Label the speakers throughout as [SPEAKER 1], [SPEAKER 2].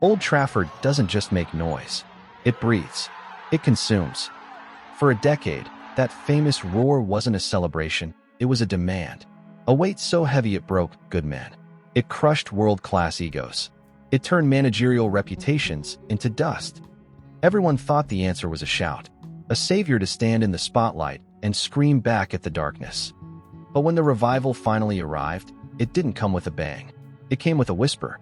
[SPEAKER 1] Old Trafford doesn't just make noise. It breathes. It consumes. For a decade, that famous roar wasn't a celebration, it was a demand. A weight so heavy it broke good men. It crushed world-class egos. It turned managerial reputations into dust. Everyone thought the answer was a shout, a savior to stand in the spotlight and scream back at the darkness. But when the revival finally arrived, it didn't come with a bang. It came with a whisper.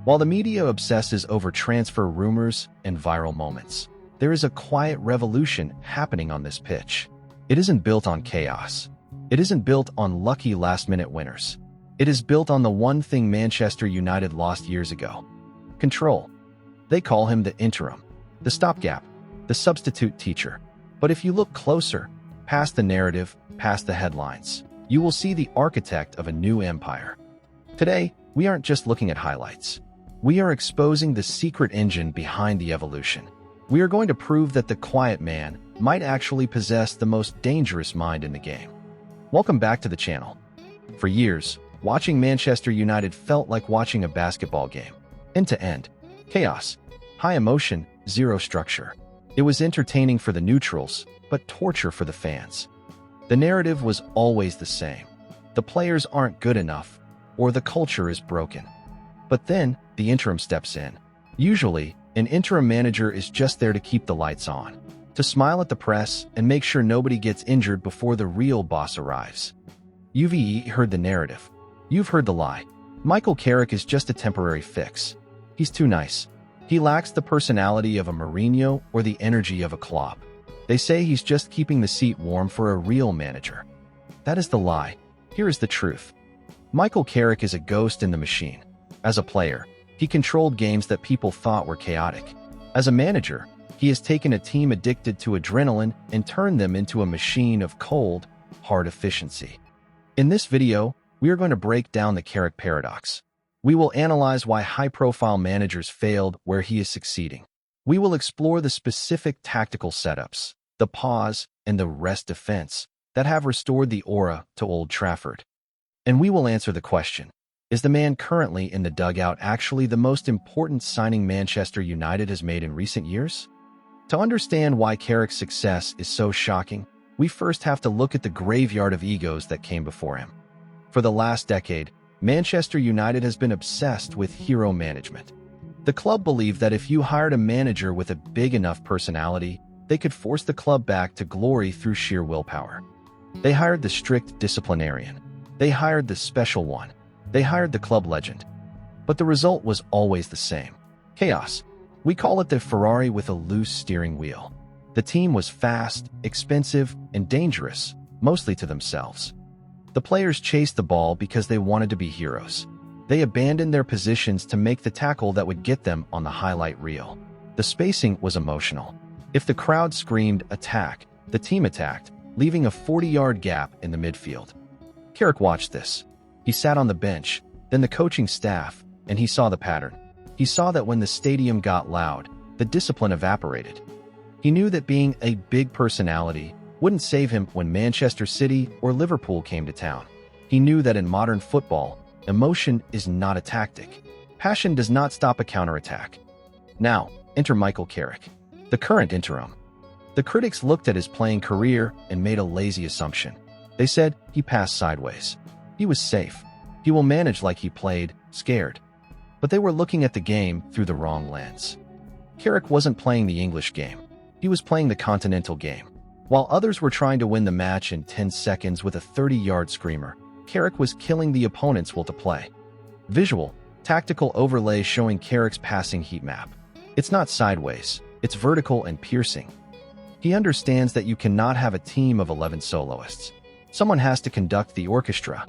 [SPEAKER 1] While the media obsesses over transfer rumors and viral moments, there is a quiet revolution happening on this pitch. It isn't built on chaos. It isn't built on lucky last-minute winners. It is built on the one thing Manchester United lost years ago: control. They call him the interim, the stopgap, the substitute teacher. But if you look closer, past the narrative, past the headlines, you will see the architect of a new empire. Today, we aren't just looking at highlights. We are exposing the secret engine behind the evolution. We are going to prove that the quiet man might actually possess the most dangerous mind in the game. Welcome back to the channel. For years, watching Manchester United felt like watching a basketball game. End to end. Chaos. High emotion, zero structure. It was entertaining for the neutrals, but torture for the fans. The narrative was always the same. The players aren't good enough, or the culture is broken. But then, the interim steps in. Usually, an interim manager is just there to keep the lights on, to smile at the press and make sure nobody gets injured before the real boss arrives. You've heard the narrative. You've heard the lie. Michael Carrick is just a temporary fix. He's too nice. He lacks the personality of a Mourinho or the energy of a Klopp. They say he's just keeping the seat warm for a real manager. That is the lie. Here is the truth. Michael Carrick is a ghost in the machine. As a player, he controlled games that people thought were chaotic. As a manager, he has taken a team addicted to adrenaline and turned them into a machine of cold, hard efficiency. In this video, we are going to break down the Carrick paradox. We will analyze why high-profile managers failed where he is succeeding. We will explore the specific tactical setups, the pause, and the rest defense that have restored the aura to Old Trafford. And we will answer the question: is the man currently in the dugout actually the most important signing Manchester United has made in recent years? To understand why Carrick's success is so shocking, we first have to look at the graveyard of egos that came before him. For the last decade, Manchester United has been obsessed with hero management. The club believed that if you hired a manager with a big enough personality, they could force the club back to glory through sheer willpower. They hired the strict disciplinarian. They hired the special one. They hired the club legend. But the result was always the same: chaos. We call it the Ferrari with a loose steering wheel. The team was fast, expensive, and dangerous, mostly to themselves. The players chased the ball because they wanted to be heroes. They abandoned their positions to make the tackle that would get them on the highlight reel. The spacing was emotional. If the crowd screamed "attack," the team attacked, leaving a 40-yard gap in the midfield. Carrick watched this. He sat on the bench, then the coaching staff, and he saw the pattern. He saw that when the stadium got loud, the discipline evaporated. He knew that being a big personality wouldn't save him when Manchester City or Liverpool came to town. He knew that in modern football, emotion is not a tactic. Passion does not stop a counterattack. Now, enter Michael Carrick, the current interim. The critics looked at his playing career and made a lazy assumption. They said he passed sideways. He was safe. He will manage like he played, scared. But they were looking at the game through the wrong lens. Carrick wasn't playing the English game. He was playing the continental game. While others were trying to win the match in 10 seconds with a 30-yard screamer, Carrick was killing the opponent's will to play. Visual, tactical overlay showing Carrick's passing heat map. It's not sideways, it's vertical and piercing. He understands that you cannot have a team of 11 soloists. Someone has to conduct the orchestra.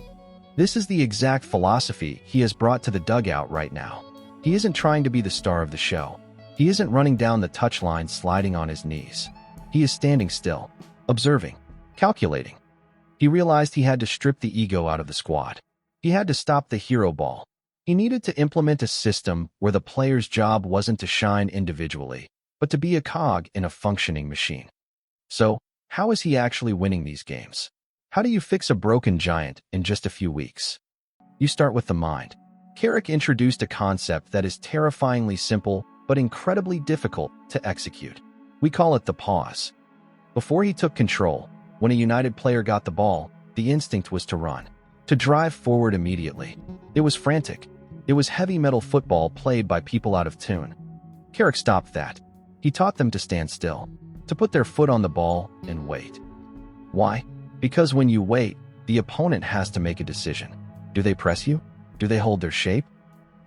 [SPEAKER 1] This is the exact philosophy he has brought to the dugout right now. He isn't trying to be the star of the show. He isn't running down the touchline sliding on his knees. He is standing still, observing, calculating. He realized he had to strip the ego out of the squad. He had to stop the hero ball. He needed to implement a system where the player's job wasn't to shine individually, but to be a cog in a functioning machine. So, how is he actually winning these games? How do you fix a broken giant in just a few weeks? You start with the mind. Carrick introduced a concept that is terrifyingly simple but incredibly difficult to execute. We call it the pause. Before he took control, when a United player got the ball, the instinct was to run, to drive forward immediately. It was frantic. It was heavy metal football played by people out of tune. Carrick stopped that. He taught them to stand still, to put their foot on the ball and wait. Why? Because when you wait, the opponent has to make a decision. Do they press you? Do they hold their shape?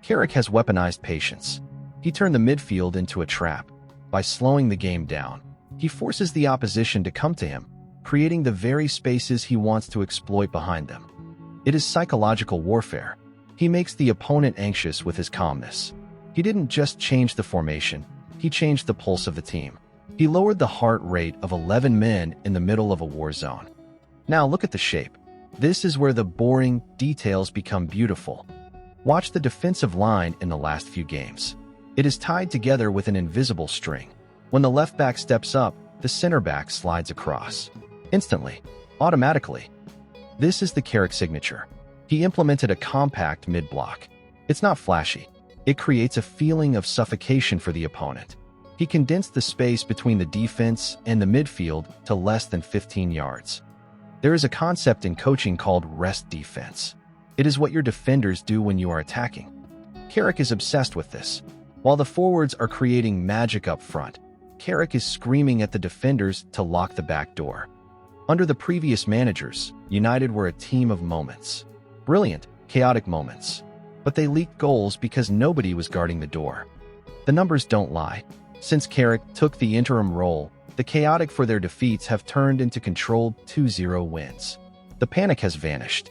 [SPEAKER 1] Carrick has weaponized patience. He turned the midfield into a trap. By slowing the game down, he forces the opposition to come to him, creating the very spaces he wants to exploit behind them. It is psychological warfare. He makes the opponent anxious with his calmness. He didn't just change the formation, he changed the pulse of the team. He lowered the heart rate of 11 men in the middle of a war zone. Now look at the shape. This is where the boring details become beautiful. Watch the defensive line in the last few games. It is tied together with an invisible string. When the left back steps up, the center back slides across. Instantly, automatically. This is the Carrick signature. He implemented a compact mid-block. It's not flashy. It creates a feeling of suffocation for the opponent. He condensed the space between the defense and the midfield to less than 15 yards. There is a concept in coaching called rest defense. It is what your defenders do when you are attacking. Carrick is obsessed with this. While the forwards are creating magic up front, Carrick is screaming at the defenders to lock the back door. Under the previous managers, United were a team of moments. Brilliant, chaotic moments. But they leaked goals because nobody was guarding the door. The numbers don't lie. Since Carrick took the interim role, the chaotic for their defeats have turned into controlled 2-0 wins. The panic has vanished.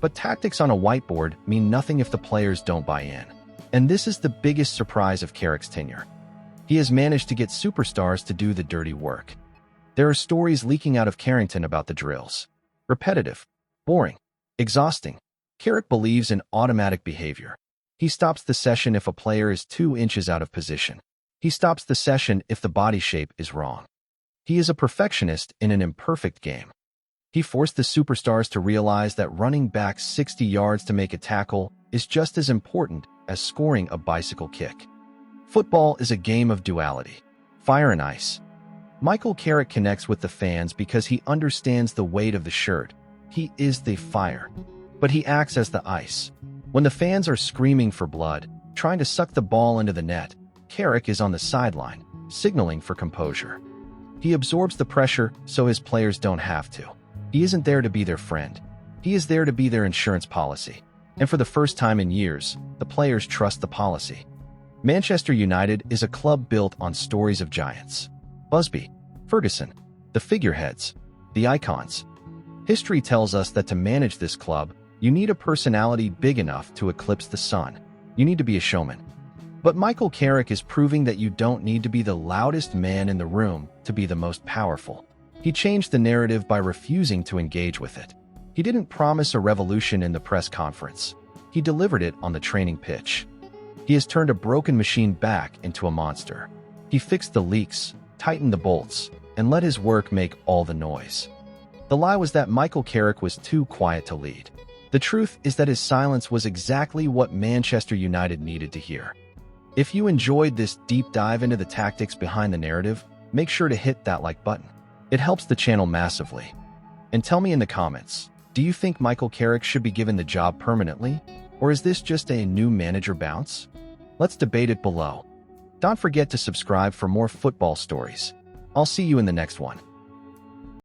[SPEAKER 1] But tactics on a whiteboard mean nothing if the players don't buy in. And this is the biggest surprise of Carrick's tenure. He has managed to get superstars to do the dirty work. There are stories leaking out of Carrington about the drills. Repetitive, boring, exhausting. Carrick believes in automatic behavior. He stops the session if a player is 2 inches out of position. He stops the session if the body shape is wrong. He is a perfectionist in an imperfect game. He forced the superstars to realize that running back 60 yards to make a tackle is just as important as scoring a bicycle kick. Football is a game of duality, fire and ice. Michael Carrick connects with the fans because he understands the weight of the shirt. He is the fire, but he acts as the ice. When the fans are screaming for blood, trying to suck the ball into the net, Carrick is on the sideline, signaling for composure. He absorbs the pressure so his players don't have to. He isn't there to be their friend. He is there to be their insurance policy. And for the first time in years, the players trust the policy. Manchester United is a club built on stories of giants. Busby, Ferguson, the figureheads, the icons. History tells us that to manage this club, you need a personality big enough to eclipse the sun. You need to be a showman. But Michael Carrick is proving that you don't need to be the loudest man in the room to be the most powerful. He changed the narrative by refusing to engage with it. He didn't promise a revolution in the press conference. He delivered it on the training pitch. He has turned a broken machine back into a monster. He fixed the leaks, tightened the bolts, and let his work make all the noise. The lie was that Michael Carrick was too quiet to lead. The truth is that his silence was exactly what Manchester United needed to hear. If you enjoyed this deep dive into the tactics behind the narrative, make sure to hit that like button. It helps the channel massively. And tell me in the comments, do you think Michael Carrick should be given the job permanently? Or is this just a new manager bounce? Let's debate it below. Don't forget to subscribe for more football stories. I'll see you in the next one.